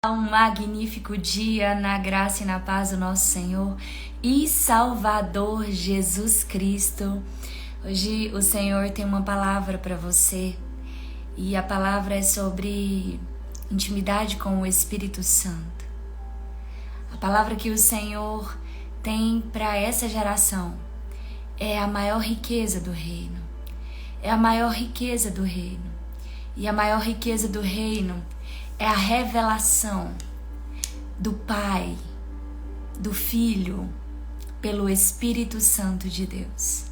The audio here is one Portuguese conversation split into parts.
Um magnífico dia na graça e na paz do nosso Senhor e Salvador Jesus Cristo. Hoje o Senhor tem uma palavra para você e a palavra é sobre intimidade com o Espírito Santo. A palavra que o Senhor tem para essa geração é a maior riqueza do reino. É a maior riqueza do reino. E a maior riqueza do reino é a revelação do Pai, do Filho, pelo Espírito Santo de Deus.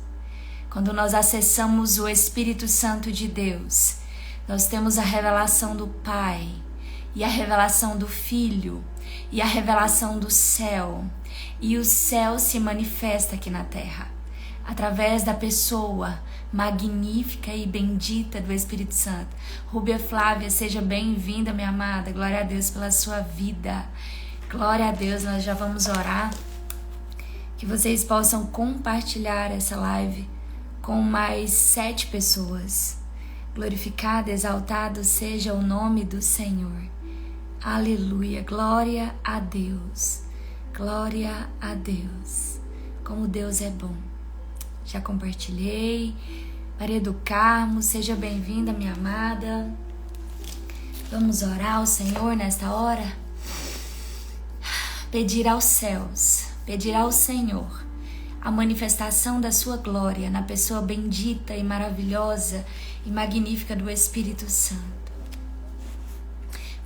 Quando nós acessamos o Espírito Santo de Deus, nós temos a revelação do Pai, e a revelação do Filho, e a revelação do céu. E o céu se manifesta aqui na terra, através da pessoa magnífica e bendita do Espírito Santo. Rúbia Flávia, seja bem-vinda, minha amada. Glória a Deus pela sua vida. Glória a Deus, nós já vamos orar. Que vocês possam compartilhar essa live com mais 7 pessoas. Glorificado, exaltado seja o nome do Senhor. Aleluia, glória a Deus. Glória a Deus. Como Deus é bom. Já compartilhei. Maria do Carmo, seja bem-vinda, minha amada. Vamos orar ao Senhor nesta hora. Pedir aos céus, pedir ao Senhor a manifestação da sua glória na pessoa bendita e maravilhosa e magnífica do Espírito Santo.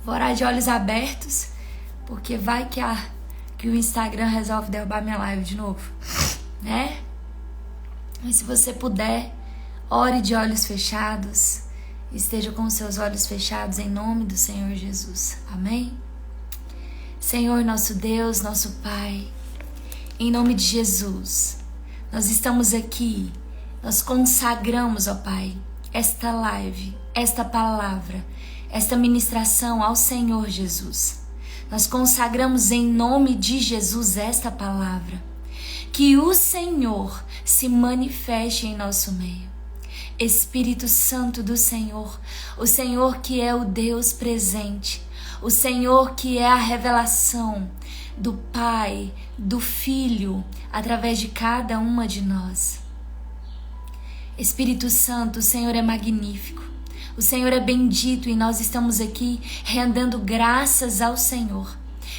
Vou orar de olhos abertos, porque vai que o Instagram resolve derrubar minha live de novo, né? Mas se você puder, ore de olhos fechados. Esteja com os seus olhos fechados em nome do Senhor Jesus. Amém? Senhor, nosso Deus, nosso Pai, em nome de Jesus, nós estamos aqui, nós consagramos, ó Pai, esta live, esta palavra, esta ministração ao Senhor Jesus. Nós consagramos em nome de Jesus esta palavra. Que o Senhor se manifeste em nosso meio. Espírito Santo do Senhor, o Senhor que é o Deus presente, o Senhor que é a revelação do Pai, do Filho, através de cada uma de nós. Espírito Santo, o Senhor é magnífico, o Senhor é bendito e nós estamos aqui rendendo graças ao Senhor,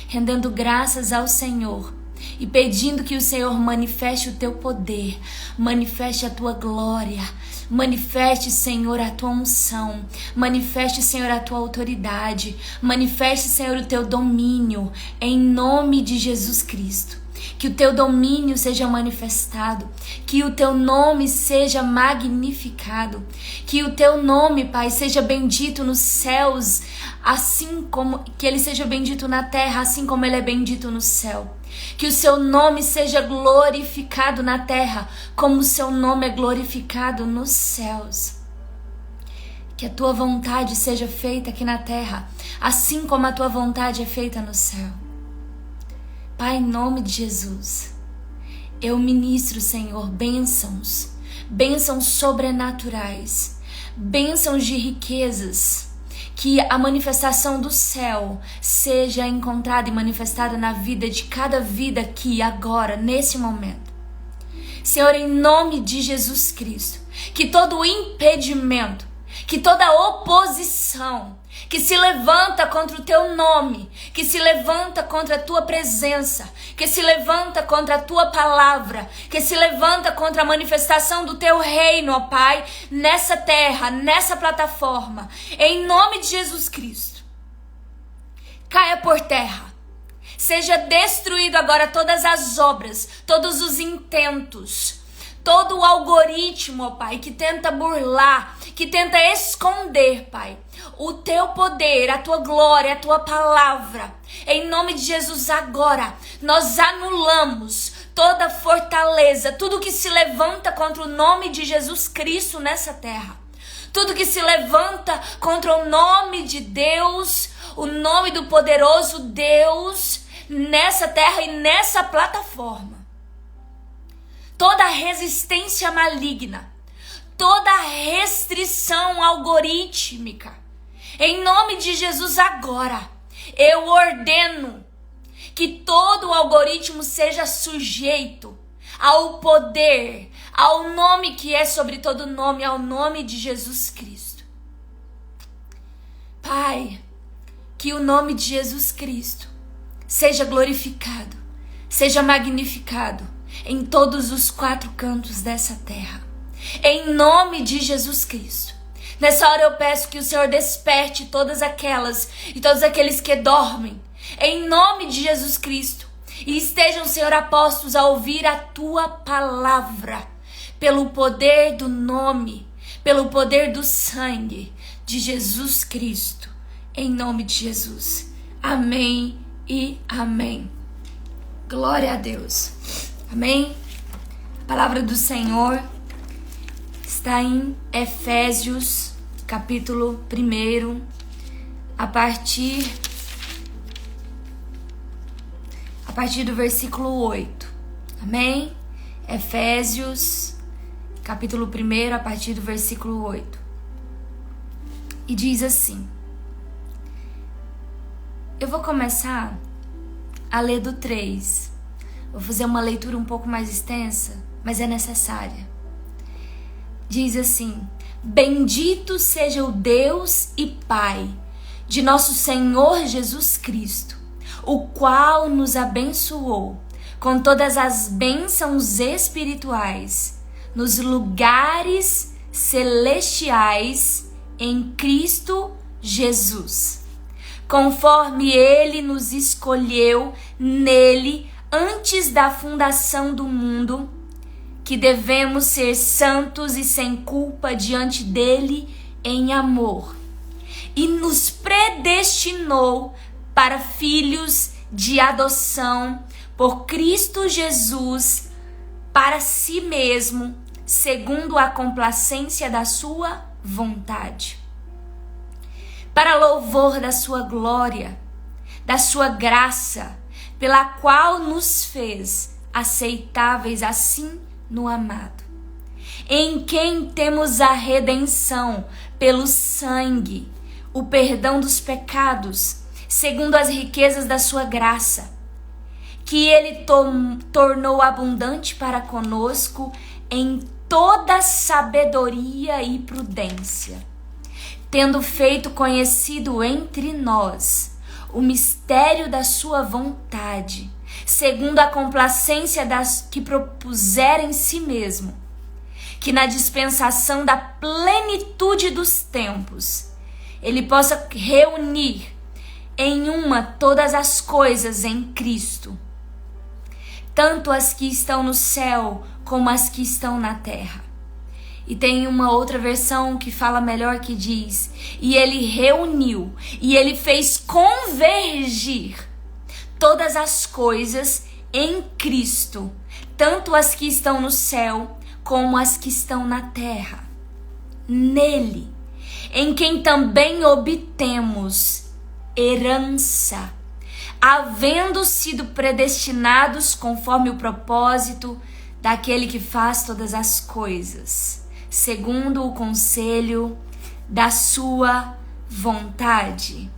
rendendo graças ao Senhor. E pedindo que o Senhor manifeste o teu poder, manifeste a tua glória, manifeste, Senhor, a tua unção, manifeste, Senhor, a tua autoridade, manifeste, Senhor, o teu domínio, em nome de Jesus Cristo. Que o teu domínio seja manifestado, que o teu nome seja magnificado, que o teu nome, Pai, seja bendito nos céus, assim como que ele seja bendito na terra, assim como ele é bendito no céu. Que o seu nome seja glorificado na terra, como o seu nome é glorificado nos céus. Que a tua vontade seja feita aqui na terra, assim como a tua vontade é feita no céu. Pai, em nome de Jesus, eu ministro, Senhor, bênçãos sobrenaturais, bênçãos de riquezas, que a manifestação do céu seja encontrada e manifestada na vida de cada vida aqui, agora, nesse momento. Senhor, em nome de Jesus Cristo, que todo impedimento, que toda oposição que se levanta contra o teu nome, que se levanta contra a tua presença, que se levanta contra a tua palavra, que se levanta contra a manifestação do teu reino, ó Pai, nessa terra, nessa plataforma, em nome de Jesus Cristo, caia por terra. Seja destruído agora todas as obras, todos os intentos, todo o algoritmo, ó Pai, que tenta burlar, que tenta esconder, Pai, o teu poder, a tua glória, a tua palavra. Em nome de Jesus, agora, nós anulamos toda fortaleza, tudo que se levanta contra o nome de Jesus Cristo nessa terra. Tudo que se levanta contra o nome de Deus, o nome do poderoso Deus, nessa terra e nessa plataforma. Toda resistência maligna, toda restrição algorítmica, em nome de Jesus agora, Eu ordeno que todo o algoritmo seja sujeito ao poder, ao nome que é sobre todo nome, ao nome de Jesus Cristo. Pai, que o nome de Jesus Cristo seja glorificado, seja magnificado em todos os 4 cantos dessa terra. Em nome de Jesus Cristo. Nessa hora eu peço que o Senhor desperte todas aquelas e todos aqueles que dormem, em nome de Jesus Cristo. E estejam, Senhor, apostos a ouvir a Tua palavra, pelo poder do nome, pelo poder do sangue de Jesus Cristo. Em nome de Jesus. Amém e amém. Glória a Deus. Amém? A palavra do Senhor está em Efésios, capítulo 1, a partir do versículo 8. Amém? Efésios, capítulo 1, a partir do versículo 8. E diz assim. Eu vou começar a ler do 3. Vou fazer uma leitura um pouco mais extensa, mas é necessária. Diz assim: Bendito seja o Deus e Pai de nosso Senhor Jesus Cristo, o qual nos abençoou com todas as bênçãos espirituais nos lugares celestiais em Cristo Jesus, conforme Ele nos escolheu nele antes da fundação do mundo, que devemos ser santos e sem culpa diante dele em amor, e nos predestinou para filhos de adoção por Cristo Jesus para si mesmo, segundo a complacência da sua vontade, para louvor da sua glória, da sua graça, pela qual nos fez aceitáveis assim no amado, em quem temos a redenção pelo sangue, o perdão dos pecados, segundo as riquezas da sua graça, que ele tornou abundante para conosco em toda sabedoria e prudência, tendo feito conhecido entre nós o mistério da sua vontade, segundo a complacência das que propuseram em si mesmo, que na dispensação da plenitude dos tempos ele possa reunir em uma todas as coisas em Cristo, tanto as que estão no céu como as que estão na terra. E tem uma outra versão que fala melhor, que diz: e ele reuniu, e ele fez convergir todas as coisas em Cristo, tanto as que estão no céu como as que estão na terra. Nele, em quem também obtemos herança, havendo sido predestinados conforme o propósito daquele que faz todas as coisas, segundo o conselho da sua vontade,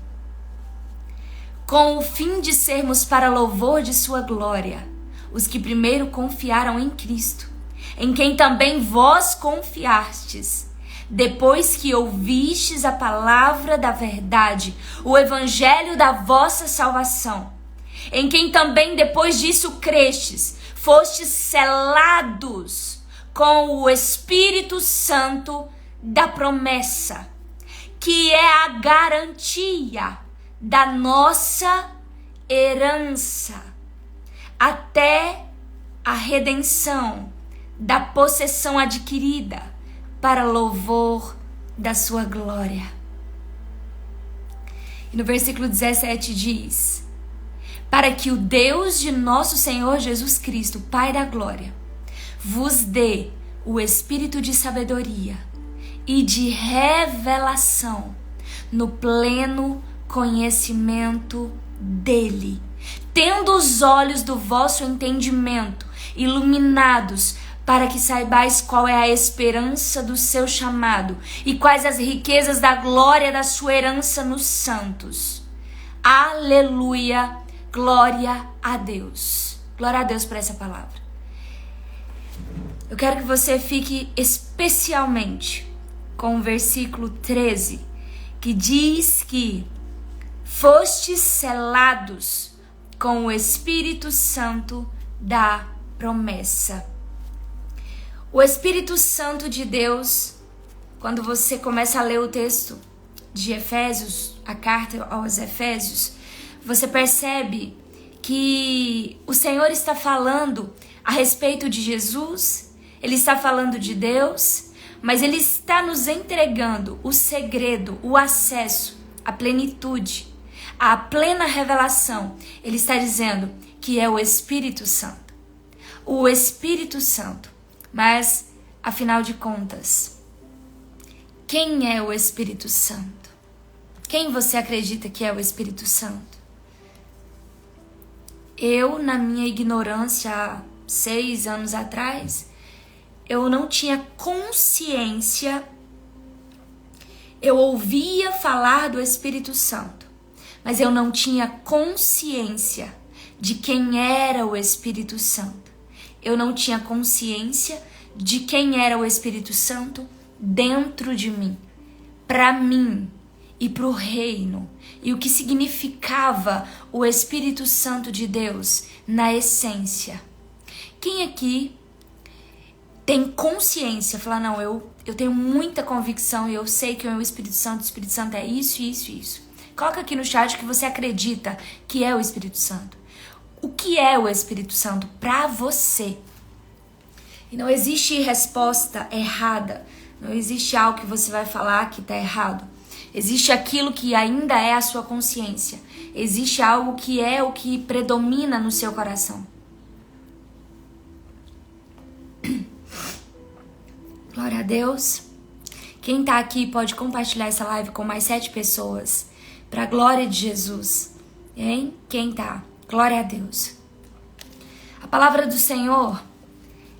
com o fim de sermos para louvor de sua glória, os que primeiro confiaram em Cristo, em quem também vós confiastes, depois que ouvistes a palavra da verdade, o evangelho da vossa salvação, em quem também depois disso crestes, fostes selados com o Espírito Santo da promessa, que é a garantia da nossa herança, até a redenção da possessão adquirida, para louvor da sua glória. E no versículo 17 diz: para que o Deus de nosso Senhor Jesus Cristo, Pai da glória, vos dê o espírito de sabedoria e de revelação no pleno conhecimento dele, tendo os olhos do vosso entendimento iluminados, para que saibais qual é a esperança do seu chamado e quais as riquezas da glória da sua herança nos santos, Aleluia. Glória a Deus. Glória a Deus por essa palavra. Eu quero que você fique especialmente com o versículo 13, que diz que fostes selados com o Espírito Santo da promessa. O Espírito Santo de Deus, quando você começa a ler o texto de Efésios, a carta aos Efésios, você percebe que o Senhor está falando a respeito de Jesus, Ele está falando de Deus, mas Ele está nos entregando o segredo, o acesso, a plenitude, a plena revelação. Ele está dizendo que é o Espírito Santo. O Espírito Santo. Mas, afinal de contas, quem é o Espírito Santo? Quem você acredita que é o Espírito Santo? Eu, na minha ignorância, há 6 anos atrás, eu não tinha consciência. Eu ouvia falar do Espírito Santo, mas eu não tinha consciência de quem era o Espírito Santo. Eu não tinha consciência de quem era o Espírito Santo dentro de mim, para mim e para o reino, e o que significava o Espírito Santo de Deus na essência. Quem aqui tem consciência, fala, não, eu tenho muita convicção e eu sei que o Espírito Santo é isso, isso, isso. Coloca aqui no chat que você acredita que é o Espírito Santo. O que é o Espírito Santo para você? E não existe resposta errada. Não existe algo que você vai falar que está errado. Existe aquilo que ainda é a sua consciência. Existe algo que é o que predomina no seu coração. Glória a Deus. Quem tá aqui pode compartilhar essa live com mais 7 pessoas. Pra glória de Jesus. Hein? Quem tá? Glória a Deus. A palavra do Senhor,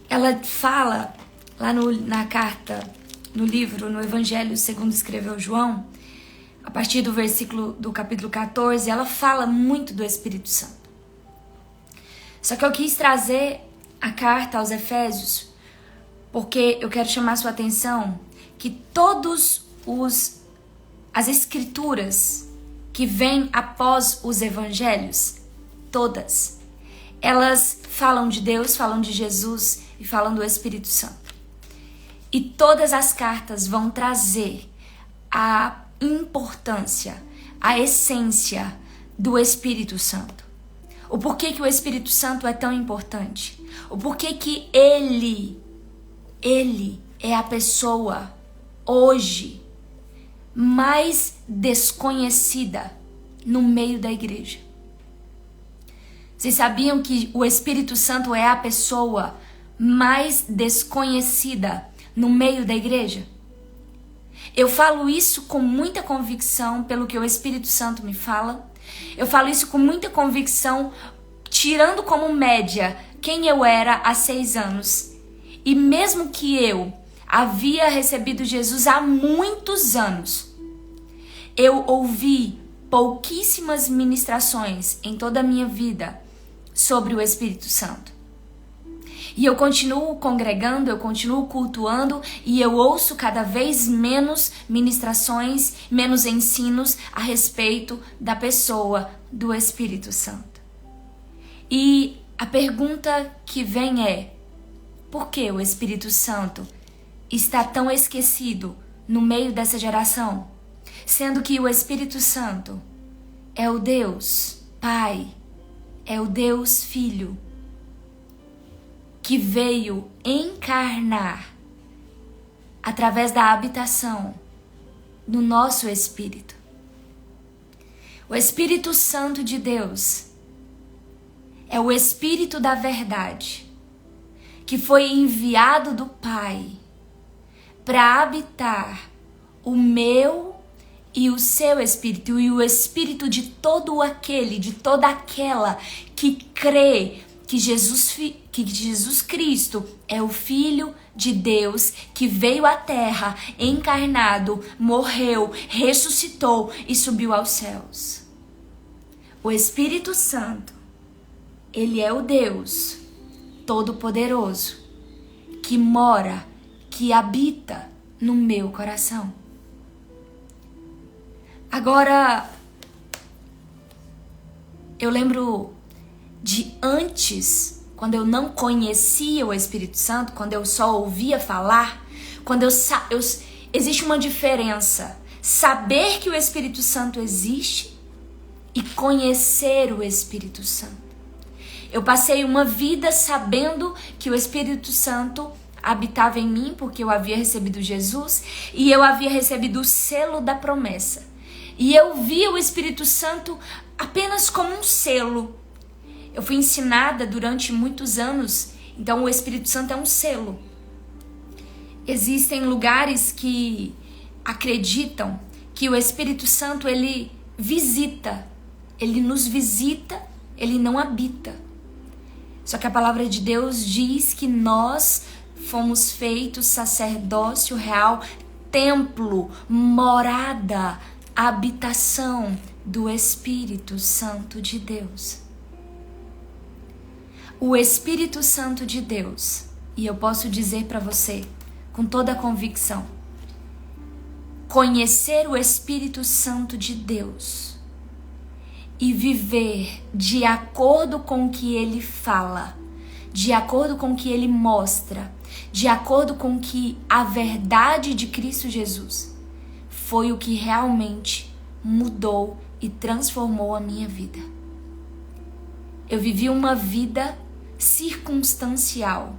ela fala lá na carta, no livro, no Evangelho segundo escreveu João, a partir do capítulo 14, ela fala muito do Espírito Santo. Só que eu quis trazer a carta aos Efésios, porque eu quero chamar sua atenção que todas as escrituras que vêm após os evangelhos, todas, elas falam de Deus, falam de Jesus e falam do Espírito Santo. E todas as cartas vão trazer a importância, a essência do Espírito Santo. O porquê que o Espírito Santo é tão importante. O porquê que Ele é a pessoa hoje mais desconhecida no meio da igreja. Vocês sabiam que o Espírito Santo é a pessoa mais desconhecida no meio da igreja? Eu falo isso com muita convicção pelo que o Espírito Santo me fala. Eu falo isso com muita convicção, tirando como média quem eu era há 6 anos. E mesmo que eu havia recebido Jesus há muitos anos, eu ouvi pouquíssimas ministrações em toda a minha vida sobre o Espírito Santo. E eu continuo congregando, eu continuo cultuando e eu ouço cada vez menos ministrações, menos ensinos a respeito da pessoa do Espírito Santo. E a pergunta que vem é: por que o Espírito Santo está tão esquecido no meio dessa geração? Sendo que o Espírito Santo é o Deus Pai, é o Deus Filho, que veio encarnar através da habitação do nosso espírito. O Espírito Santo de Deus é o Espírito da verdade, que foi enviado do Pai para habitar o meu e o seu espírito e o espírito de todo aquele, de toda aquela que crê que Jesus Cristo é o Filho de Deus que veio à terra, encarnado, morreu, ressuscitou e subiu aos céus. O Espírito Santo, ele é o Deus Todo-Poderoso que mora, que habita no meu coração. Agora, eu lembro de antes, quando eu não conhecia o Espírito Santo, quando eu só ouvia falar, existe uma diferença. Saber que o Espírito Santo existe e conhecer o Espírito Santo. Eu passei uma vida sabendo que o Espírito Santo habitava em mim, porque eu havia recebido Jesus e eu havia recebido o selo da promessa. E eu via o Espírito Santo apenas como um selo. Eu fui ensinada durante muitos anos, então o Espírito Santo é um selo. Existem lugares que acreditam que o Espírito Santo, ele visita, ele nos visita, ele não habita. Só que a palavra de Deus diz que nós fomos feitos sacerdócio real, templo, morada, habitação do Espírito Santo de Deus. O Espírito Santo de Deus, e eu posso dizer para você com toda a convicção, conhecer o Espírito Santo de Deus e viver de acordo com o que ele fala, de acordo com o que ele mostra, de acordo com o que a verdade de Cristo Jesus foi o que realmente mudou e transformou a minha vida. Eu vivi uma vida circunstancial.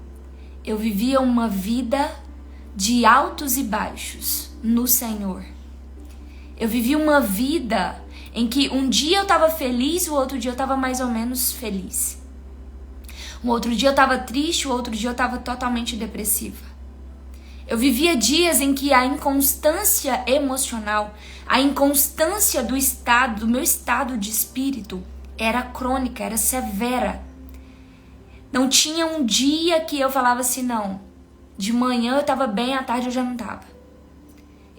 Eu vivia uma vida de altos e baixos no Senhor. Eu vivi uma vida em que um dia eu estava feliz, o outro dia eu estava mais ou menos feliz. Um outro dia eu estava triste, o outro dia eu estava totalmente depressiva. Eu vivia dias em que a inconstância emocional, a inconstância do meu estado de espírito era crônica, era severa. Não tinha um dia que eu falava assim, não, de manhã eu estava bem, à tarde eu já não estava.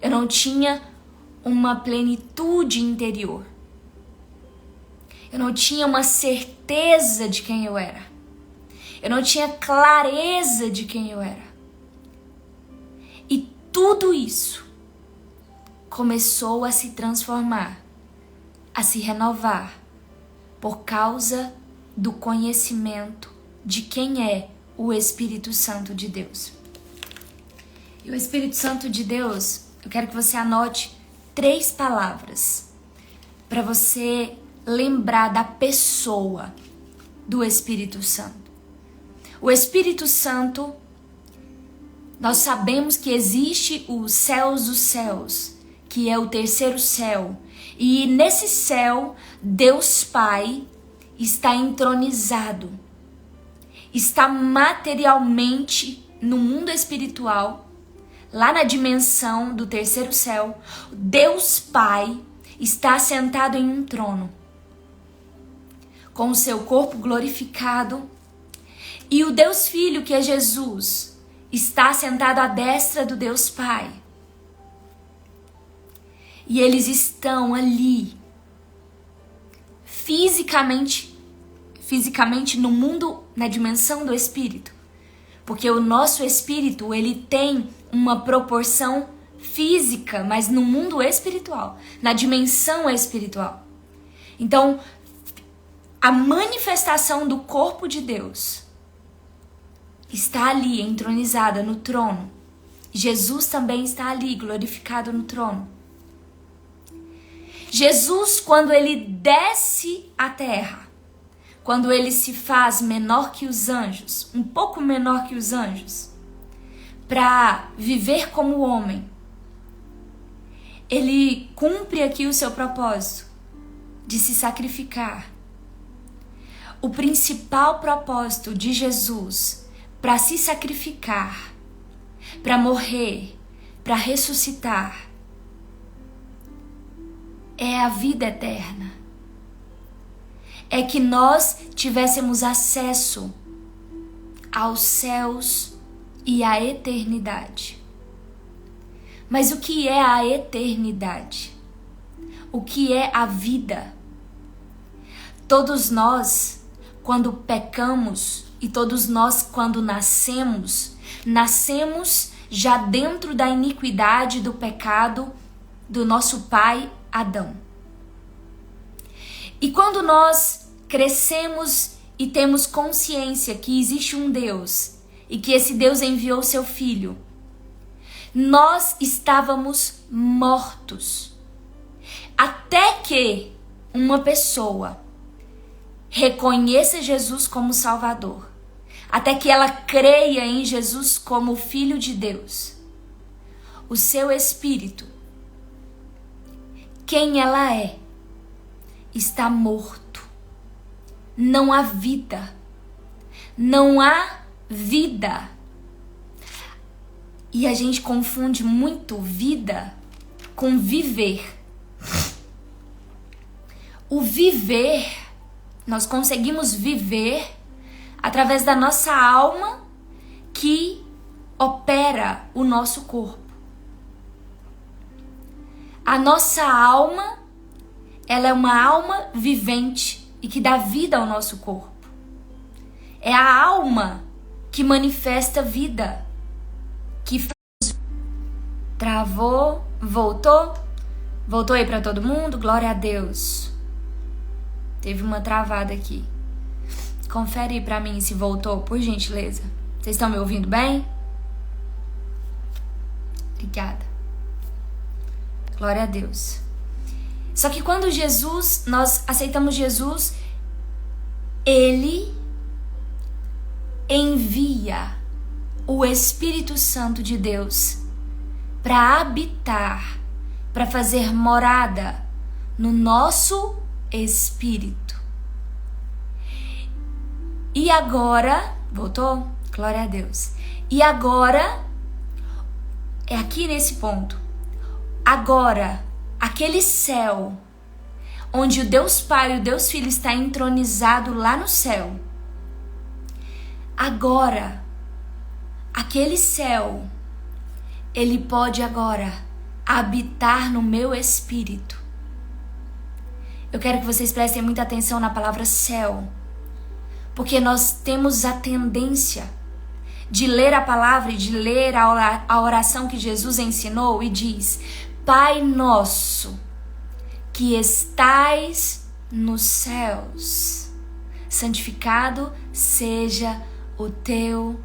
Eu não tinha uma plenitude interior. Eu não tinha uma certeza de quem eu era. Eu não tinha clareza de quem eu era. E tudo isso começou a se transformar, a se renovar, por causa do conhecimento de quem é o Espírito Santo de Deus. E o Espírito Santo de Deus, eu quero que você anote 3 palavras para você lembrar da pessoa do Espírito Santo. O Espírito Santo, nós sabemos que existe os céus dos céus, que é o terceiro céu. E nesse céu, Deus Pai está entronizado. Está materialmente no mundo espiritual, lá na dimensão do terceiro céu. Deus Pai está sentado em um trono, com o seu corpo glorificado. E o Deus Filho, que é Jesus, está sentado à destra do Deus Pai. E eles estão ali, fisicamente no mundo, na dimensão do Espírito. Porque o nosso Espírito, ele tem uma proporção física, mas no mundo espiritual, na dimensão espiritual. Então, a manifestação do corpo de Deus está ali, entronizada no trono. Jesus também está ali, glorificado no trono. Jesus, quando ele desce à terra, quando ele se faz menor que os anjos, um pouco menor que os anjos, para viver como homem, ele cumpre aqui o seu propósito de se sacrificar. O principal propósito de Jesus para se sacrificar, para morrer, para ressuscitar, é a vida eterna. É que nós tivéssemos acesso aos céus e à eternidade. Mas o que é a eternidade? O que é a vida? Todos nós, quando pecamos, e todos nós, quando nascemos já dentro da iniquidade do pecado do nosso pai Adão. E quando nós crescemos e temos consciência que existe um Deus e que esse Deus enviou seu Filho, nós estávamos mortos. Até que uma pessoa reconheça Jesus como Salvador, até que ela creia em Jesus como Filho de Deus, o seu espírito, quem ela é, está morto. Não há vida. Não há vida. E a gente confunde muito vida com viver. O viver, nós conseguimos viver através da nossa alma que opera o nosso corpo. A nossa alma, ela é uma alma vivente e que dá vida ao nosso corpo. É a alma que manifesta vida, que faz... Travou, voltou? Voltou aí para todo mundo? Glória a Deus. Teve uma travada aqui. Confere aí para mim se voltou, por gentileza. Vocês estão me ouvindo bem? Obrigada. Glória a Deus. Só que quando nós aceitamos Jesus, Ele envia o Espírito Santo de Deus para habitar, para fazer morada no nosso espírito. E agora, voltou? Glória a Deus. E agora, é aqui nesse ponto. Agora, aquele céu, onde o Deus Pai e o Deus Filho está entronizado lá no céu. Agora, aquele céu, ele pode agora habitar no meu espírito. Eu quero que vocês prestem muita atenção na palavra céu, porque nós temos a tendência de ler a palavra e de ler a oração que Jesus ensinou e diz: Pai nosso, que estais nos céus, santificado seja o teu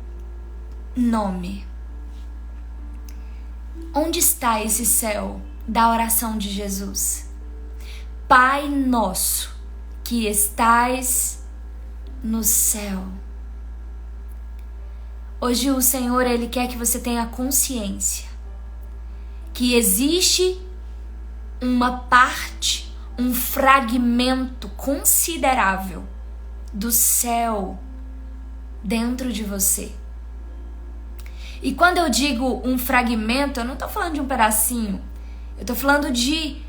nome. Onde está esse céu da oração de Jesus? Pai nosso, que estais no céu. Hoje o Senhor, Ele quer que você tenha consciência que existe uma parte, um fragmento considerável do céu dentro de você. E quando eu digo um fragmento, eu não estou falando de um pedacinho. Eu estou falando de...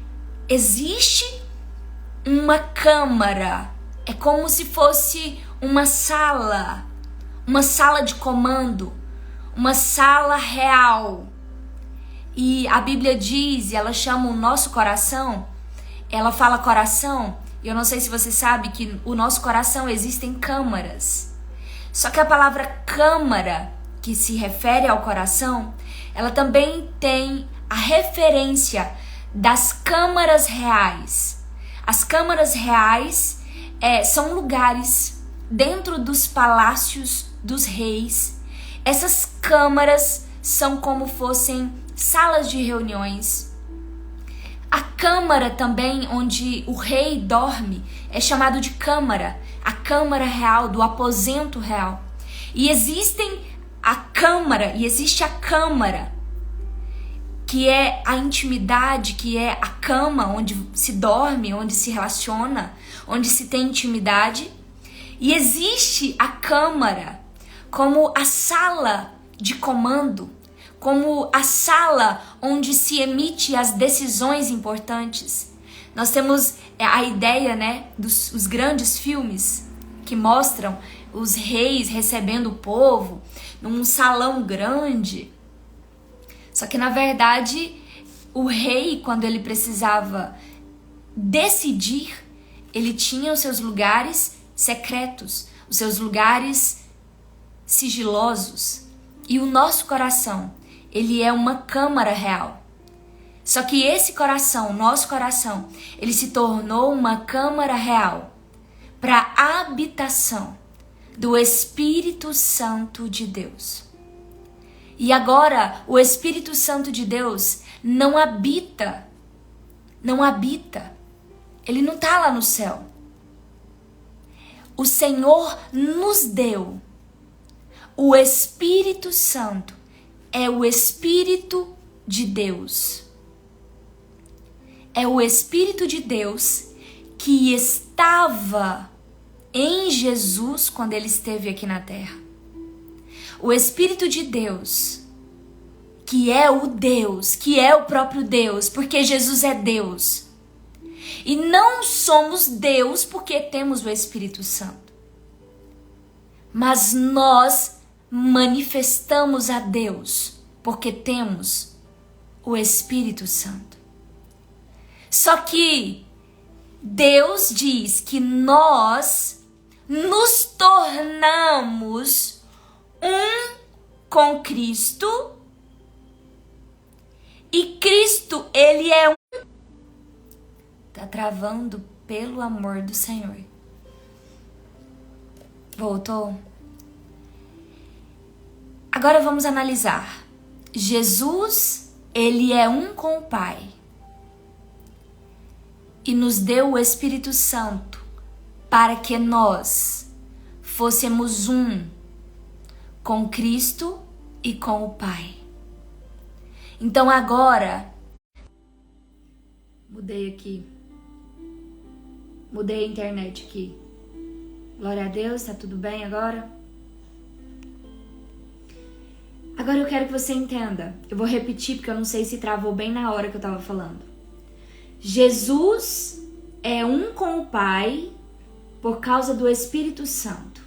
Existe uma câmara. É como se fosse uma sala de comando, uma sala real. E a Bíblia diz, e ela chama o nosso coração, ela fala coração, e eu não sei se você sabe que o nosso coração existem câmaras. Só que a palavra câmara, que se refere ao coração, ela também tem a referência das câmaras reais. As câmaras reais são lugares dentro dos palácios dos reis. Essas câmaras são como fossem salas de reuniões. A câmara também onde o rei dorme é chamado de câmara, a câmara real, do aposento real. E existe a câmara, que é a intimidade, que é a cama onde se dorme, onde se relaciona, onde se tem intimidade. E existe a câmara como a sala de comando, como a sala onde se emite as decisões importantes. Nós temos a ideia, dos grandes filmes que mostram os reis recebendo o povo num salão grande. Só que, na verdade, o rei, quando ele precisava decidir, ele tinha os seus lugares secretos, os seus lugares sigilosos. E o nosso coração, ele é uma câmara real. Só que esse coração, nosso coração, ele se tornou uma câmara real para a habitação do Espírito Santo de Deus. E agora, o Espírito Santo de Deus não habita. Ele não está lá no céu. O Senhor nos deu. O Espírito Santo é o Espírito de Deus. É o Espírito de Deus que estava em Jesus quando ele esteve aqui na terra. O Espírito de Deus, que é o Deus, que é o próprio Deus, porque Jesus é Deus. E não somos Deus porque temos o Espírito Santo. Mas nós manifestamos a Deus porque temos o Espírito Santo. Só que Deus diz que nós nos tornamos um com Cristo. E Cristo, ele é um... Tá travando, pelo amor do Senhor. Voltou? Agora vamos analisar. Jesus, ele é um com o Pai. E nos deu o Espírito Santo para que nós fôssemos um com Cristo e com o Pai. Então agora, mudei a internet aqui. Glória a Deus, tá tudo bem agora? Agora eu quero que você entenda. Eu vou repetir porque eu não sei se travou bem na hora que eu tava falando. Jesus é um com o Pai por causa do Espírito Santo.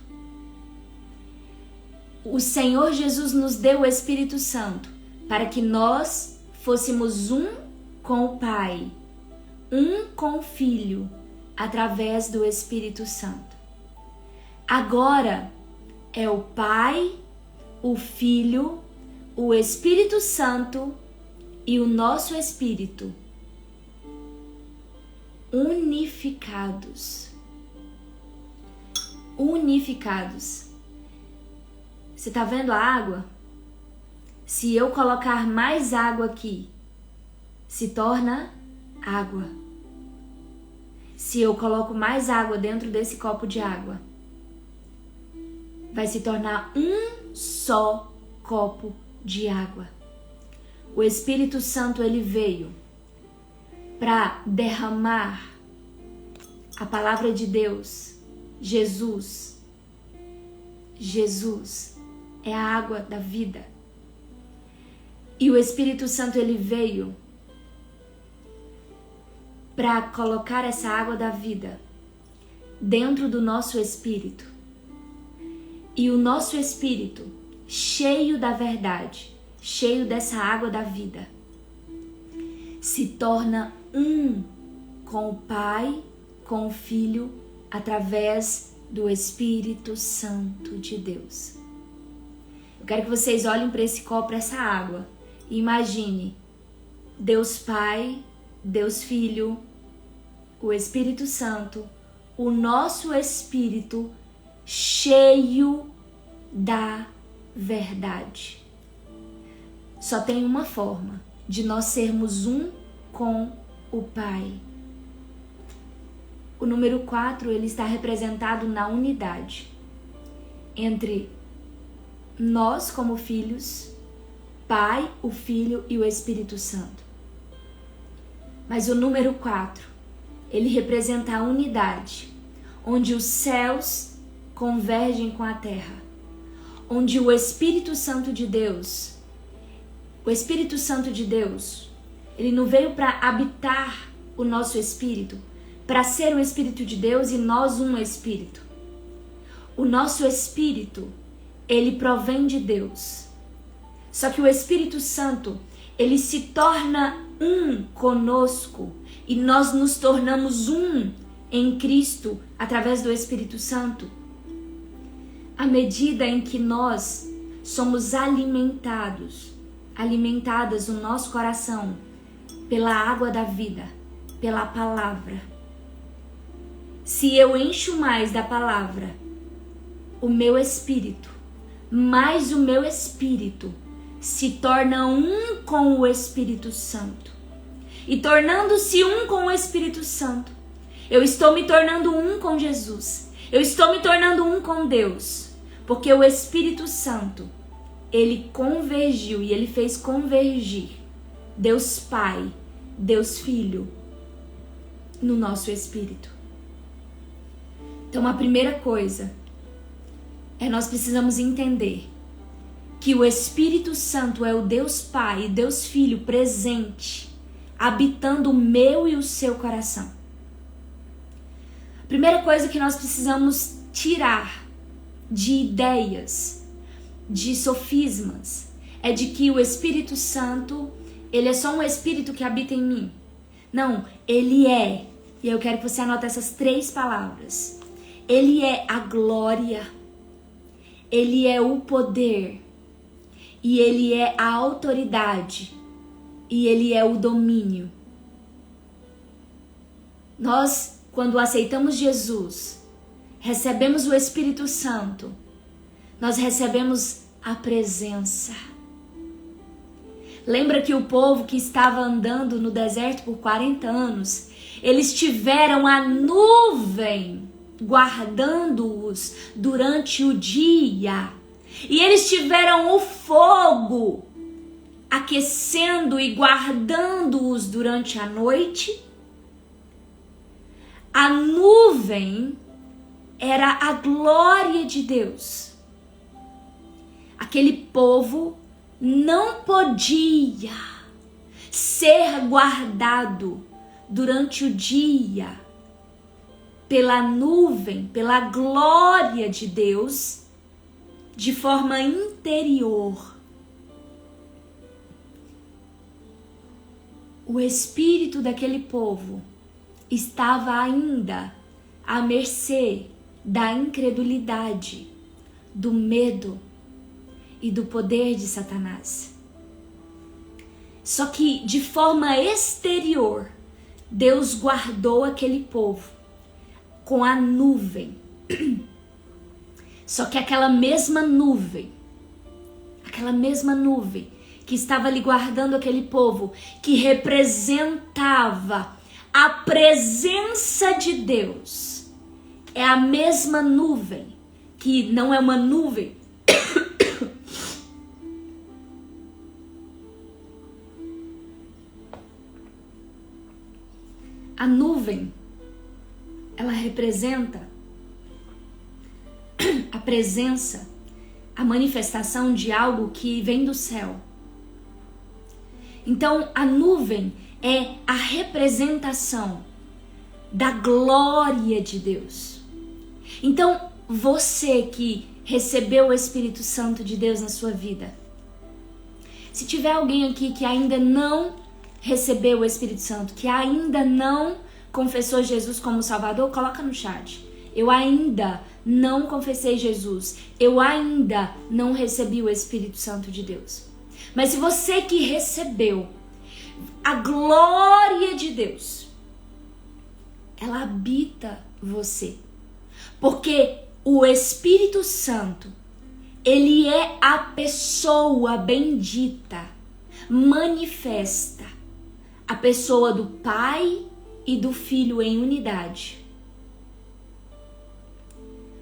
O Senhor Jesus nos deu o Espírito Santo para que nós fôssemos um com o Pai, um com o Filho, através do Espírito Santo. Agora é o Pai, o Filho, o Espírito Santo e o nosso Espírito unificados. Você tá vendo a água? Se eu colocar mais água aqui, se torna água. Se eu coloco mais água dentro desse copo de água, vai se tornar um só copo de água. O Espírito Santo, ele veio para derramar a palavra de Deus. Jesus é a água da vida. E o Espírito Santo, ele veio para colocar essa água da vida dentro do nosso espírito. E o nosso espírito, cheio da verdade, cheio dessa água da vida, se torna um com o Pai, com o Filho, através do Espírito Santo de Deus. Eu quero que vocês olhem para esse copo, para essa água, e imagine Deus Pai, Deus Filho, o Espírito Santo, o nosso espírito cheio da verdade. Só tem uma forma de nós sermos um com o Pai. O número 4, ele está representado na unidade entre nós como filhos, Pai, o Filho e o Espírito Santo. Mas o número 4, ele representa a unidade, onde os céus convergem com a terra, onde o Espírito Santo de Deus, ele não veio para habitar o nosso espírito, para ser o Espírito de Deus e nós um espírito. O nosso espírito, ele provém de Deus. Só que o Espírito Santo, ele se torna um conosco e nós nos tornamos um em Cristo através do Espírito Santo, à medida em que nós somos alimentadas no nosso coração pela água da vida, pela palavra. Se eu encho mais da palavra, o meu espírito, mais o meu espírito se torna um com o Espírito Santo. E tornando-se um com o Espírito Santo, eu estou me tornando um com Jesus. Eu estou me tornando um com Deus. Porque o Espírito Santo, ele convergiu e ele fez convergir Deus Pai, Deus Filho no nosso espírito. Então a primeira coisa é nós precisamos entender que o Espírito Santo é o Deus Pai e Deus Filho presente, habitando o meu e o seu coração. A primeira coisa que nós precisamos tirar de ideias, de sofismas, é de que o Espírito Santo, ele é só um Espírito que habita em mim. Não, ele é, e eu quero que você anote essas 3 palavras. Ele é a glória, ele é o poder, e ele é a autoridade, e ele é o domínio. Nós, quando aceitamos Jesus, recebemos o Espírito Santo, nós recebemos a presença. Lembra que o povo que estava andando no deserto por 40 anos, eles tiveram a nuvem guardando-os durante o dia. E eles tiveram o fogo aquecendo e guardando-os durante a noite. A nuvem era a glória de Deus. Aquele povo não podia ser guardado durante o dia pela nuvem, pela glória de Deus, de forma interior. O espírito daquele povo estava ainda à mercê da incredulidade, do medo e do poder de Satanás. Só que de forma exterior, Deus guardou aquele povo com a nuvem. Só que aquela mesma nuvem que estava ali guardando aquele povo, que representava a presença de Deus, é a mesma nuvem, que não é uma nuvem. A nuvem, ela representa a presença, a manifestação de algo que vem do céu. Então, a nuvem é a representação da glória de Deus. Então, você que recebeu o Espírito Santo de Deus na sua vida, se tiver alguém aqui que ainda não recebeu o Espírito Santo, que ainda não confessou Jesus como Salvador, coloca no chat. Eu ainda não confessei Jesus. Eu ainda não recebi o Espírito Santo de Deus. Mas se você que recebeu a glória de Deus, ela habita você. Porque o Espírito Santo, ele é a pessoa bendita, manifesta a pessoa do Pai e do Filho em unidade.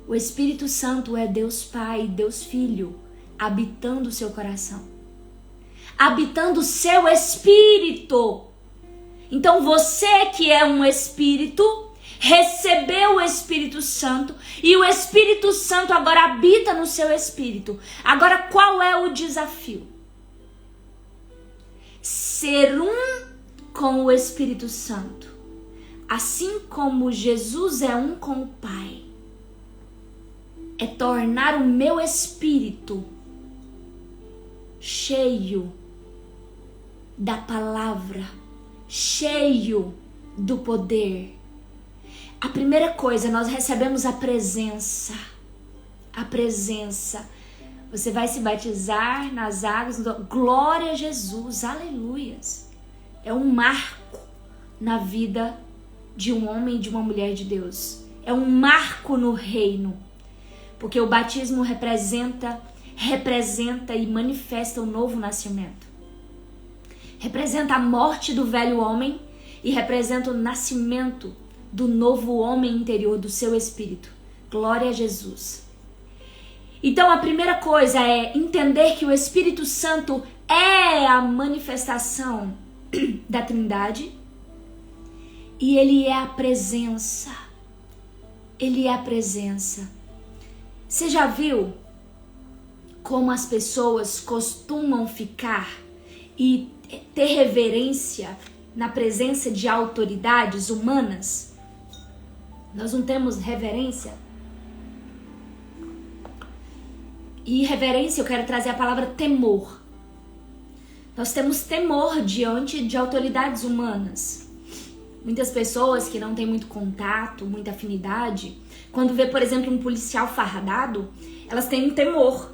O Espírito Santo é Deus Pai, Deus Filho, habitando o seu coração, habitando o seu espírito. Então você que é um espírito, recebeu o Espírito Santo e o Espírito Santo agora habita no seu espírito. Agora qual é o desafio? Ser um com o Espírito Santo, assim como Jesus é um com o Pai. É tornar o meu espírito cheio da palavra, cheio do poder. A primeira coisa, nós recebemos a presença. A presença. Você vai se batizar nas águas. Glória a Jesus, aleluias. É um marco na vida de um homem e de uma mulher de Deus. É um marco no reino. Porque o batismo representa e manifesta o novo nascimento. Representa a morte do velho homem e representa o nascimento do novo homem interior, do seu espírito. Glória a Jesus. Então a primeira coisa é entender que o Espírito Santo é a manifestação da Trindade e ele é a presença. Ele é a presença. Você já viu como as pessoas costumam ficar e ter reverência na presença de autoridades humanas? Nós não temos reverência. E reverência, eu quero trazer a palavra temor. Nós temos temor diante de autoridades humanas. Muitas pessoas que não têm muito contato, muita afinidade, quando vê, por exemplo, um policial fardado, elas têm um temor,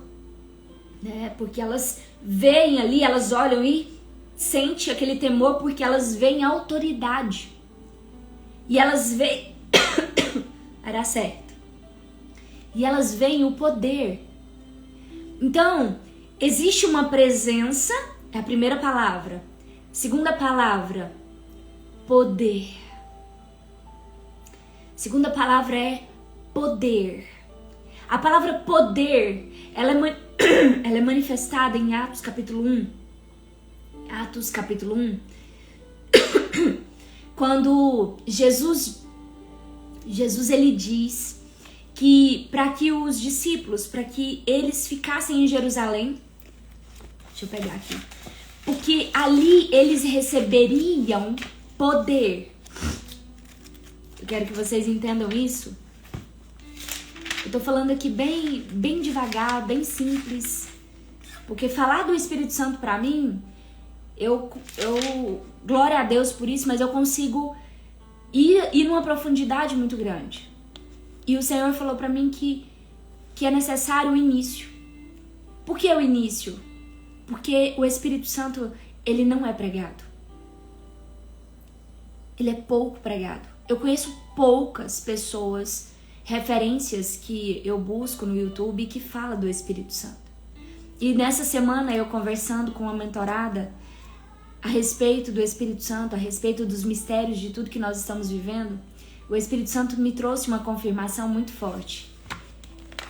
né? Porque elas veem ali, elas olham e sentem aquele temor porque elas veem a autoridade. E elas veem... Era certo. E elas veem o poder. Então, existe uma presença, é a primeira palavra. Segunda palavra, poder. Segunda palavra é poder. A palavra poder, ela é manifestada em Atos capítulo 1. Atos capítulo 1. Quando Jesus ele diz que para que os discípulos, para que eles ficassem em Jerusalém, deixa eu pegar aqui, porque ali eles receberiam poder. Eu quero que vocês entendam isso. Eu tô falando aqui bem devagar, bem simples, porque falar do Espírito Santo para mim, eu glória a Deus por isso, mas eu consigo ir numa profundidade muito grande. E o Senhor falou para mim que é necessário o início. Por que o início? Porque o Espírito Santo, ele não é pregado. Ele é pouco pregado. Eu conheço poucas pessoas, referências que eu busco no YouTube que fala do Espírito Santo. E nessa semana eu conversando com uma mentorada a respeito do Espírito Santo, a respeito dos mistérios de tudo que nós estamos vivendo, o Espírito Santo me trouxe uma confirmação muito forte.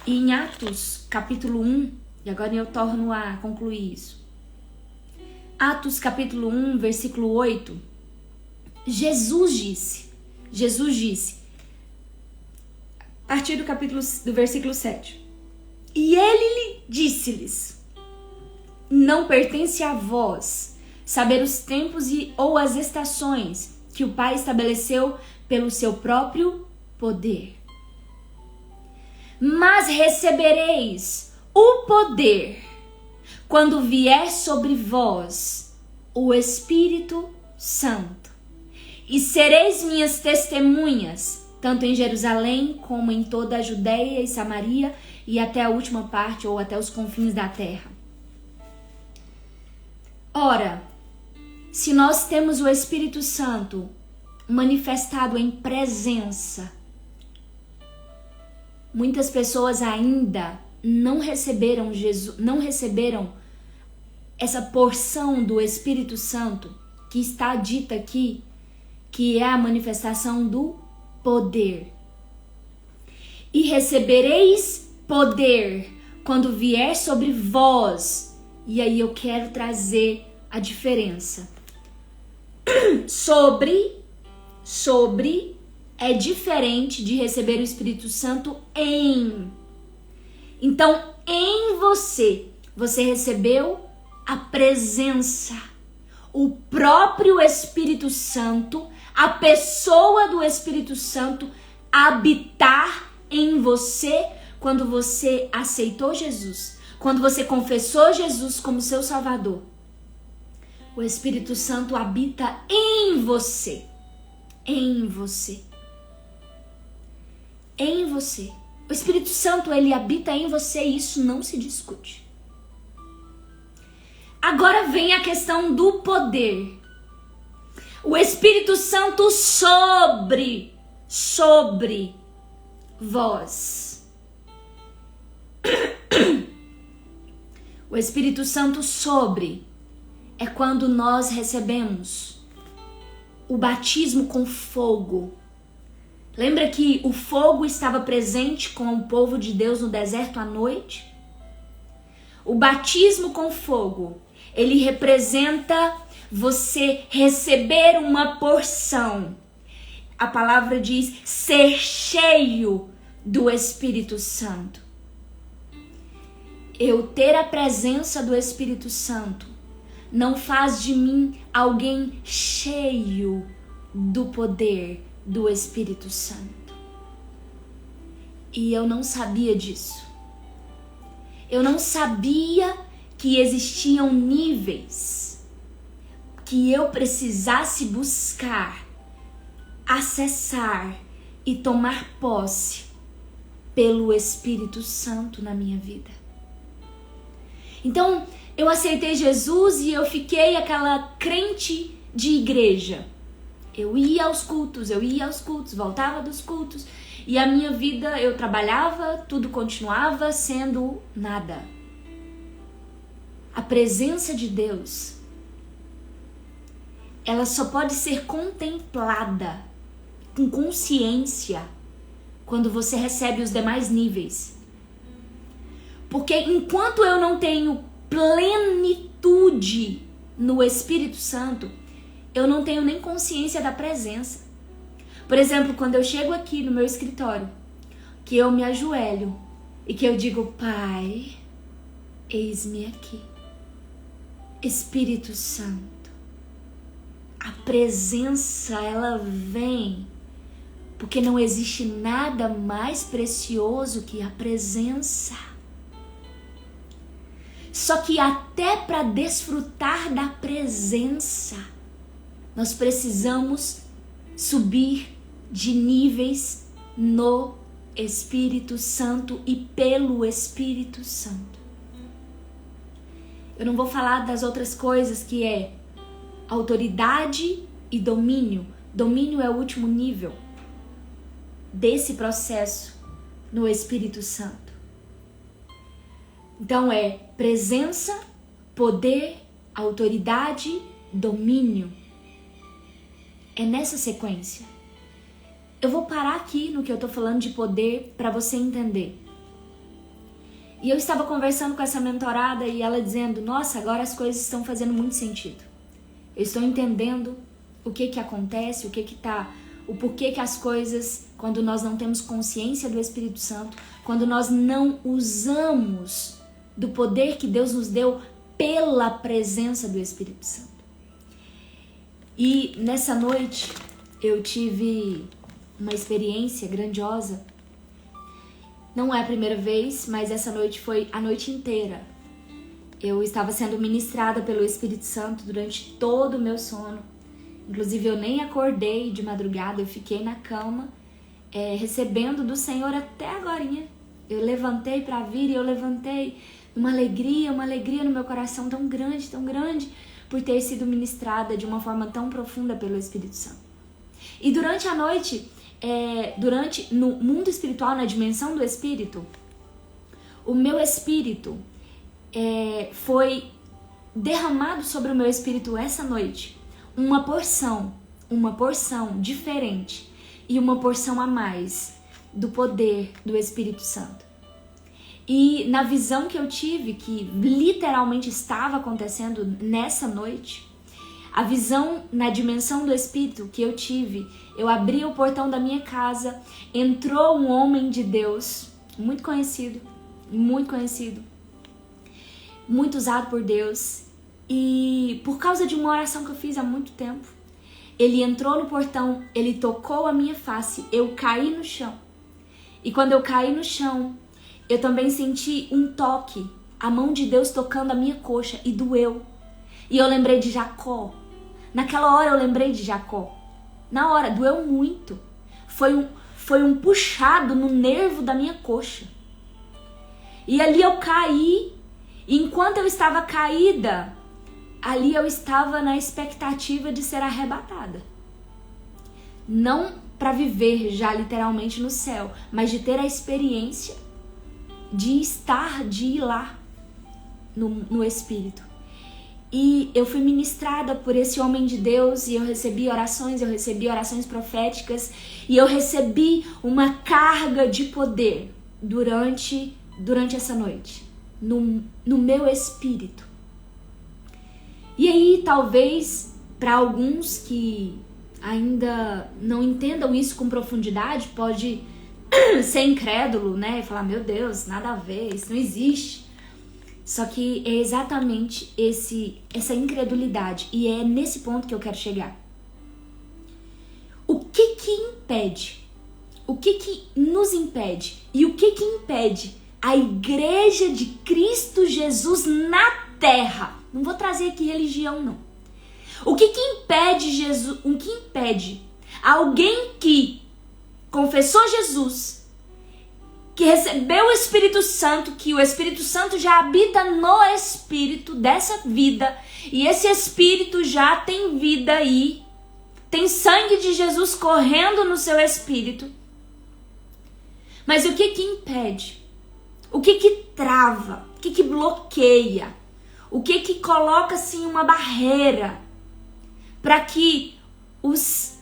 E em Atos capítulo 1, e agora eu torno a concluir isso. Atos capítulo 1, versículo 8, Jesus disse, a partir do versículo 7, e ele disse-lhes, não pertence a vós saber os tempos ou as estações que o Pai estabeleceu pelo seu próprio poder. Mas recebereis o poder quando vier sobre vós o Espírito Santo. E sereis minhas testemunhas, tanto em Jerusalém como em toda a Judeia e Samaria e até a última parte ou até os confins da terra. Ora, se nós temos o Espírito Santo manifestado em presença, muitas pessoas ainda não receberam Jesus, não receberam essa porção do Espírito Santo que está dita aqui, que é a manifestação do poder. E recebereis poder quando vier sobre vós. E aí eu quero trazer a diferença. Sobre é diferente de receber o Espírito Santo em. Então, em você recebeu a presença, o próprio Espírito Santo, a pessoa do Espírito Santo habitar em você quando você aceitou Jesus, quando você confessou Jesus como seu Salvador. O Espírito Santo habita em você. Em você. em você. O Espírito Santo, ele habita em você e isso não se discute. Agora vem a questão do poder. O Espírito Santo sobre vós. O Espírito Santo sobre é quando nós recebemos o batismo com fogo. Lembra que o fogo estava presente com o povo de Deus no deserto à noite? O batismo com fogo, ele representa você receber uma porção. A palavra diz ser cheio do Espírito Santo. Eu ter a presença do Espírito Santo não faz de mim alguém cheio do poder do Espírito Santo. E eu não sabia disso. Eu não sabia que existiam níveis que eu precisasse buscar, acessar e tomar posse pelo Espírito Santo na minha vida. Então, eu aceitei Jesus e eu fiquei aquela crente de igreja. Eu ia aos cultos, voltava dos cultos. E a minha vida, eu trabalhava, tudo continuava sendo nada. A presença de Deus, ela só pode ser contemplada com consciência quando você recebe os demais níveis. Porque enquanto eu não tenho plenitude no Espírito Santo, eu não tenho nem consciência da presença. Por exemplo, quando eu chego aqui no meu escritório, que eu me ajoelho e que eu digo, Pai, eis-me aqui. Espírito Santo, a presença, ela vem, porque não existe nada mais precioso que a presença. Só que até para desfrutar da presença, nós precisamos subir de níveis no Espírito Santo e pelo Espírito Santo. Eu não vou falar das outras coisas que é autoridade e domínio. Domínio é o último nível desse processo no Espírito Santo. Então é presença, poder, autoridade, domínio. É nessa sequência. Eu vou parar aqui no que eu tô falando de poder para você entender. E eu estava conversando com essa mentorada e ela dizendo, nossa, agora as coisas estão fazendo muito sentido. Eu estou entendendo o que acontece, o porquê que as coisas, quando nós não temos consciência do Espírito Santo, quando nós não usamos do poder que Deus nos deu pela presença do Espírito Santo. E nessa noite eu tive uma experiência grandiosa. Não é a primeira vez, mas essa noite foi a noite inteira. Eu estava sendo ministrada pelo Espírito Santo durante todo o meu sono. Inclusive eu nem acordei de madrugada, eu fiquei na cama recebendo do Senhor até agorinha. Eu levantei para vir e eu levantei uma alegria no meu coração tão grande por ter sido ministrada de uma forma tão profunda pelo Espírito Santo. E durante a noite, no mundo espiritual, na dimensão do Espírito, o meu espírito foi derramado sobre o meu espírito essa noite uma porção diferente e uma porção a mais do poder do Espírito Santo. E na visão que eu tive, que literalmente estava acontecendo nessa noite, a visão na dimensão do Espírito que eu tive, eu abri o portão da minha casa, entrou um homem de Deus, muito conhecido, muito usado por Deus, e por causa de uma oração que eu fiz há muito tempo, ele entrou no portão, ele tocou a minha face, eu caí no chão. E quando eu caí no chão, eu também senti um toque, a mão de Deus tocando a minha coxa, e doeu. E eu lembrei de Jacó. Naquela hora eu lembrei de Jacó. Na hora, doeu muito. foi um puxado no nervo da minha coxa. E ali eu caí, e enquanto eu estava caída, ali eu estava na expectativa de ser arrebatada. Não para viver já literalmente no céu, mas de ter a experiência de ir lá no Espírito. E eu fui ministrada por esse homem de Deus, e eu recebi orações proféticas, e eu recebi uma carga de poder durante essa noite, no meu espírito. E aí, talvez, para alguns que ainda não entendam isso com profundidade, pode ser incrédulo, né? E falar, meu Deus, nada a ver, isso não existe. Só que é exatamente essa incredulidade, e é nesse ponto que eu quero chegar. O que impede? O que nos impede? E o que impede a igreja de Cristo Jesus na terra? Não vou trazer aqui religião, não. O que impede Jesus? O que impede alguém que confessou Jesus, que recebeu o Espírito Santo, que o Espírito Santo já habita no espírito dessa vida, e esse espírito já tem vida aí, tem sangue de Jesus correndo no seu espírito. Mas o que impede? O que trava? O que bloqueia? O que coloca assim uma barreira para que os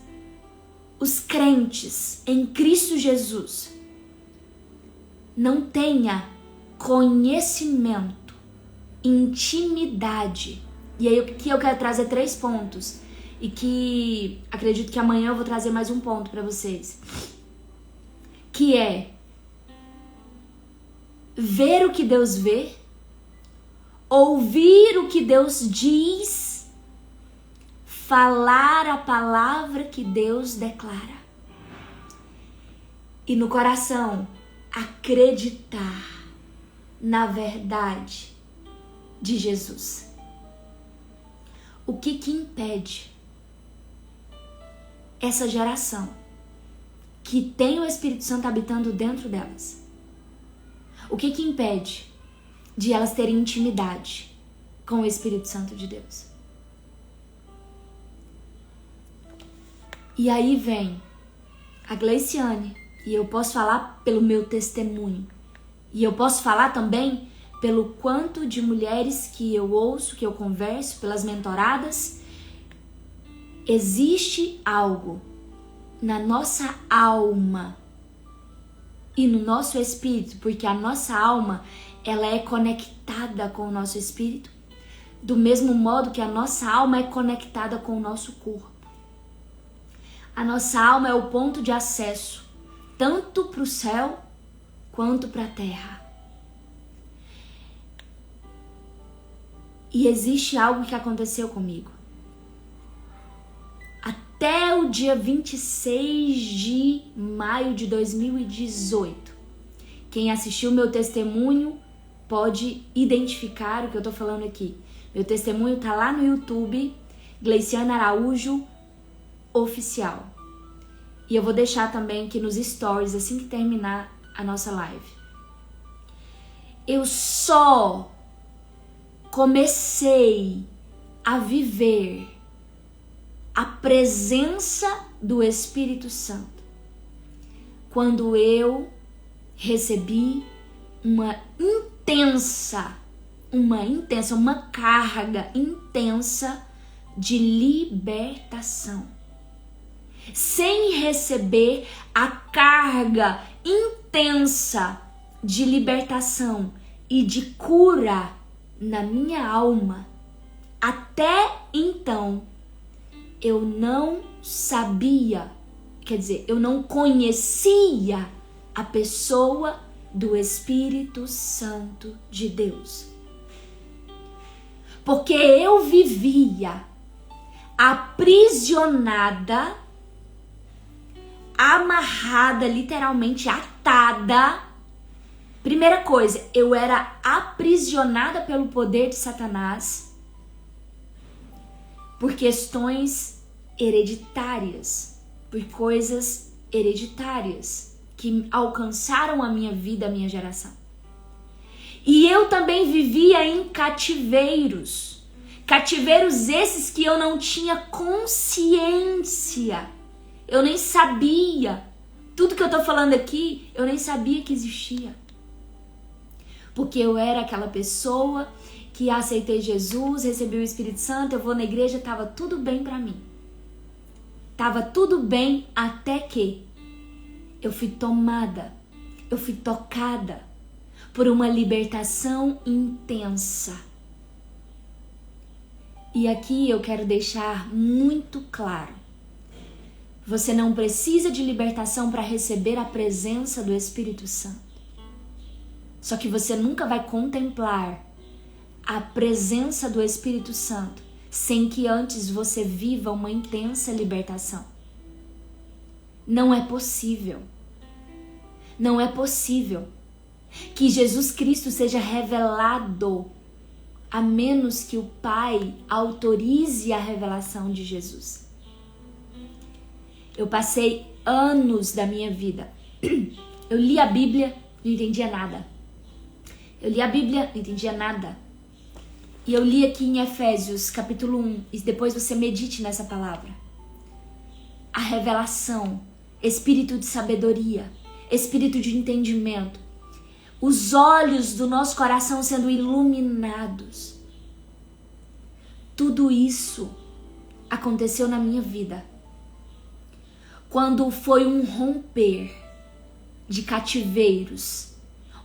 crentes em Cristo Jesus não tenha conhecimento, intimidade? E aí aqui eu quero trazer 3 pontos, e que acredito que amanhã eu vou trazer mais um ponto para vocês, que é ver o que Deus vê, ouvir o que Deus diz, falar a palavra que Deus declara, e no coração acreditar na verdade de Jesus. O que impede essa geração que tem o Espírito Santo habitando dentro delas? O que impede de elas terem intimidade com o Espírito Santo de Deus? E aí vem a Gleiciane, e eu posso falar pelo meu testemunho, e eu posso falar também pelo quanto de mulheres que eu ouço, que eu converso, pelas mentoradas. Existe algo na nossa alma e no nosso espírito, porque a nossa alma, ela é conectada com o nosso espírito, do mesmo modo que a nossa alma é conectada com o nosso corpo. A nossa alma é o ponto de acesso, tanto para o céu quanto para a terra. E existe algo que aconteceu comigo. Até o dia 26 de maio de 2018. Quem assistiu meu testemunho pode identificar o que eu tô falando aqui. Meu testemunho tá lá no YouTube, Gleiciane Araújo Oficial. E eu vou deixar também aqui nos stories assim que terminar a nossa live. Eu só comecei a viver a presença do Espírito Santo quando eu recebi uma carga intensa de libertação. Sem receber a carga intensa de libertação e de cura na minha alma, até então eu não sabia, eu não conhecia a pessoa do Espírito Santo de Deus. Porque eu vivia aprisionada, amarrada, literalmente atada. Primeira coisa, eu era aprisionada pelo poder de Satanás por questões hereditárias, por coisas hereditárias que alcançaram a minha vida, a minha geração. E eu também vivia em cativeiros. Cativeiros esses que eu não tinha consciência. Eu nem sabia. Tudo que eu tô falando aqui, eu nem sabia que existia. Porque eu era aquela pessoa que aceitei Jesus, recebi o Espírito Santo, eu vou na igreja, tava tudo bem pra mim. Tava tudo bem até que eu fui tomada, eu fui tocada por uma libertação intensa. E aqui eu quero deixar muito claro. Você não precisa de libertação para receber a presença do Espírito Santo. Só que você nunca vai contemplar a presença do Espírito Santo sem que antes você viva uma intensa libertação. Não é possível. Não é possível que Jesus Cristo seja revelado a menos que o Pai autorize a revelação de Jesus. Eu passei anos da minha vida. Eu li a Bíblia, não entendia nada. Eu li a Bíblia, não entendia nada. E eu li aqui em Efésios, capítulo 1, e depois você medite nessa palavra. A revelação, espírito de sabedoria, espírito de entendimento, os olhos do nosso coração sendo iluminados. Tudo isso aconteceu na minha vida. Quando foi um romper de cativeiros,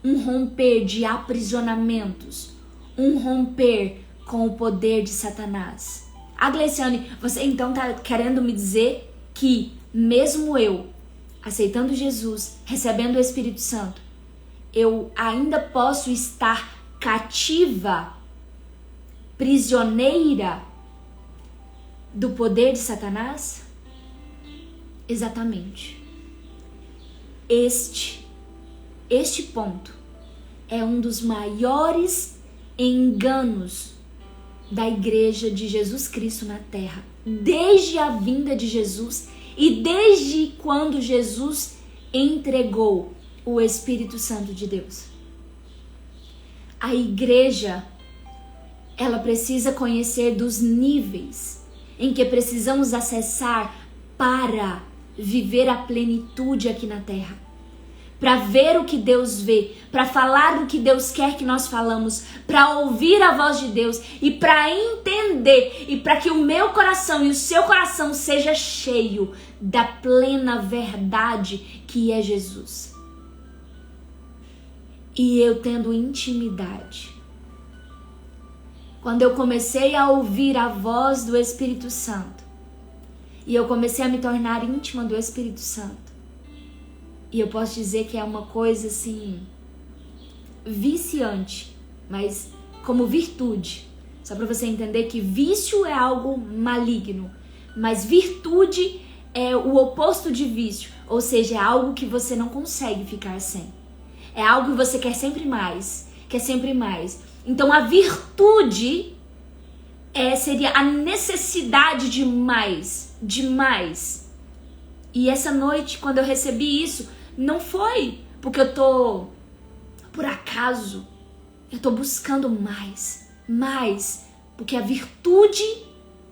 um romper de aprisionamentos, um romper com o poder de Satanás. Gleiciane, você então tá querendo me dizer que mesmo eu, aceitando Jesus, recebendo o Espírito Santo, eu ainda posso estar cativa, prisioneira do poder de Satanás? Exatamente. Este ponto é um dos maiores enganos da igreja de Jesus Cristo na terra. Desde a vinda de Jesus e desde quando Jesus entregou o Espírito Santo de Deus. A igreja, ela precisa conhecer dos níveis em que precisamos acessar para viver a plenitude aqui na terra. Para ver o que Deus vê, para falar do que Deus quer que nós falamos, para ouvir a voz de Deus e para entender e para que o meu coração e o seu coração seja cheio da plena verdade que é Jesus. E eu tendo intimidade. Quando eu comecei a ouvir a voz do Espírito Santo e eu comecei a me tornar íntima do Espírito Santo, e eu posso dizer que é uma coisa assim, viciante, mas como virtude. Só para você entender que vício é algo maligno, mas virtude é o oposto de vício. Ou seja, é algo que você não consegue ficar sem. É algo que você quer sempre mais, quer sempre mais. Então a virtude seria a necessidade de mais, de mais. E essa noite, quando eu recebi isso, não foi porque eu tô, por acaso, eu tô buscando mais, porque a virtude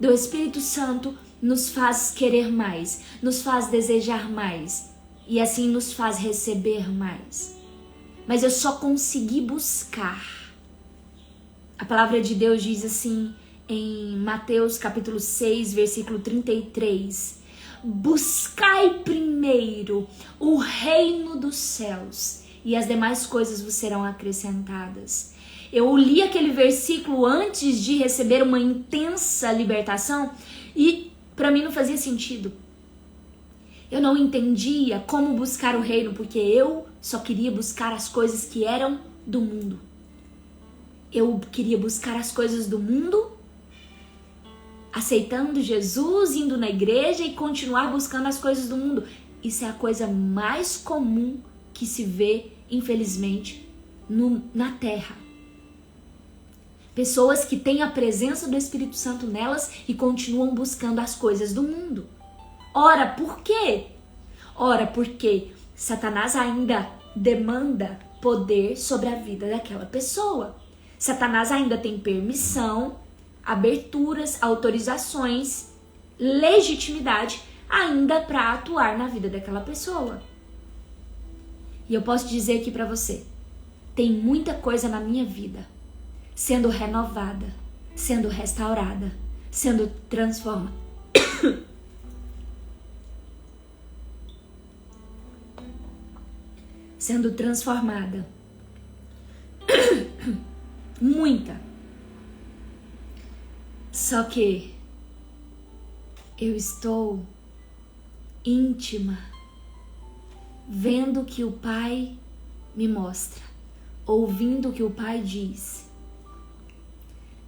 do Espírito Santo nos faz querer mais, nos faz desejar mais e assim nos faz receber mais. Mas eu só consegui buscar. A palavra de Deus diz assim em Mateus capítulo 6, versículo 33: buscai primeiro o reino dos céus e as demais coisas vos serão acrescentadas. Eu li aquele versículo antes de receber uma intensa libertação e para mim não fazia sentido. Eu não entendia como buscar o reino, porque eu só queria buscar as coisas que eram do mundo. Eu queria buscar as coisas do mundo, aceitando Jesus, indo na igreja e continuar buscando as coisas do mundo. Isso é a coisa mais comum que se vê, infelizmente, na Terra. Pessoas que têm a presença do Espírito Santo nelas e continuam buscando as coisas do mundo. Ora, por quê? Ora, porque Satanás ainda demanda poder sobre a vida daquela pessoa. Satanás ainda tem permissão, aberturas, autorizações, legitimidade ainda para atuar na vida daquela pessoa. E eu posso dizer aqui para você, tem muita coisa na minha vida sendo renovada, sendo restaurada, sendo transformada. Sendo transformada. Muita. Só que eu estou íntima, vendo o que o Pai me mostra, ouvindo o que o Pai diz,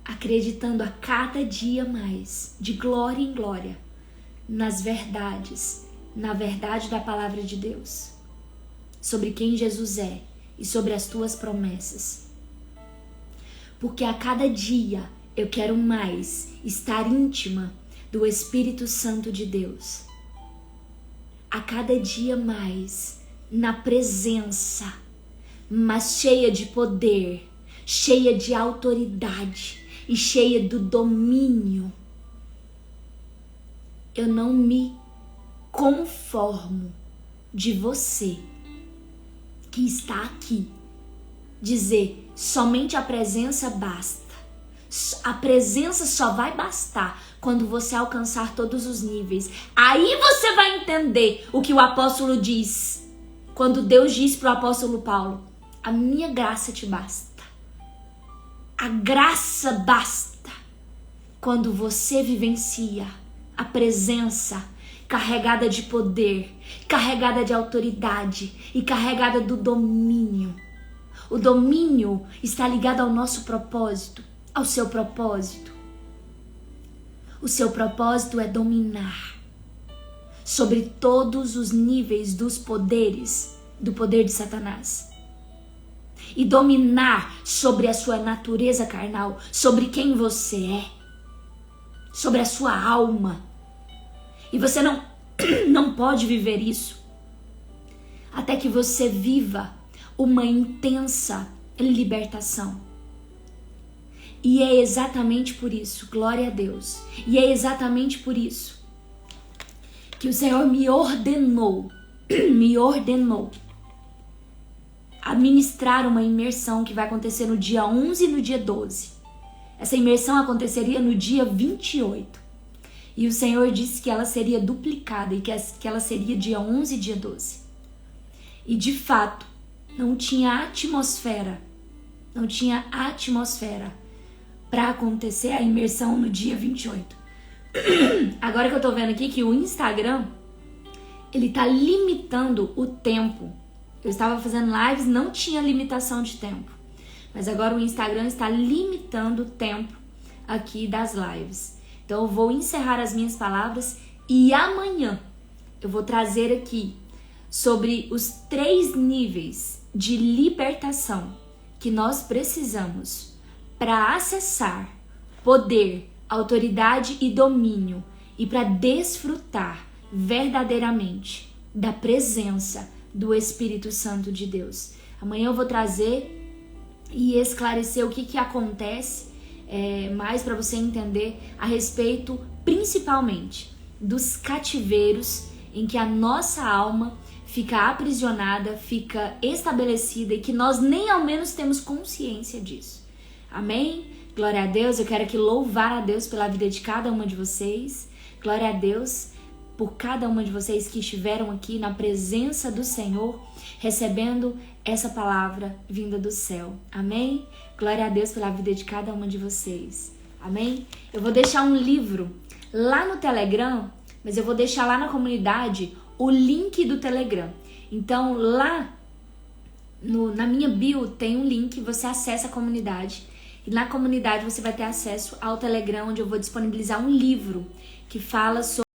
acreditando a cada dia mais, de glória em glória, nas verdades, na verdade da palavra de Deus, sobre quem Jesus é e sobre as tuas promessas. Porque a cada dia eu quero mais estar íntima do Espírito Santo de Deus. A cada dia mais na presença, mas cheia de poder, cheia de autoridade e cheia do domínio. Eu não me conformo de você que está aqui dizer somente a presença basta. A presença só vai bastar quando você alcançar todos os níveis. Aí você vai entender o que o apóstolo diz. Quando Deus diz para o apóstolo Paulo: a minha graça te basta. A graça basta quando você vivencia a presença carregada de poder, carregada de autoridade e carregada do domínio. O domínio está ligado ao nosso propósito, ao seu propósito. O seu propósito é dominar sobre todos os níveis dos poderes, do poder de Satanás. E dominar sobre a sua natureza carnal, sobre quem você é, sobre a sua alma. E você não pode viver isso até que você viva uma intensa libertação. E é exatamente por isso, glória a Deus, e é exatamente por isso que o Senhor me ordenou a ministrar uma imersão que vai acontecer no dia 11 e no dia 12. Essa imersão aconteceria no dia 28. E o Senhor disse que ela seria duplicada e que ela seria dia 11 e dia 12. E de fato, não tinha atmosfera para acontecer a imersão no dia 28. Agora que eu tô vendo aqui que o Instagram, ele tá limitando o tempo. Eu estava fazendo lives, não tinha limitação de tempo. Mas agora o Instagram está limitando o tempo aqui das lives. Então eu vou encerrar as minhas palavras e amanhã eu vou trazer aqui sobre os 3 níveis de libertação que nós precisamos para acessar poder, autoridade e domínio e para desfrutar verdadeiramente da presença do Espírito Santo de Deus. Amanhã eu vou trazer e esclarecer o que acontece mais para você entender a respeito principalmente dos cativeiros em que a nossa alma fica aprisionada, fica estabelecida e que nós nem ao menos temos consciência disso. Amém? Glória a Deus. Eu quero aqui louvar a Deus pela vida de cada uma de vocês. Glória a Deus por cada uma de vocês que estiveram aqui na presença do Senhor, recebendo essa palavra vinda do céu. Amém? Glória a Deus pela vida de cada uma de vocês. Amém? Eu vou deixar um livro lá no Telegram, mas eu vou deixar lá na comunidade o link do Telegram. Então, lá na minha bio tem um link, você acessa a comunidade. E na comunidade você vai ter acesso ao Telegram, onde eu vou disponibilizar um livro que fala sobre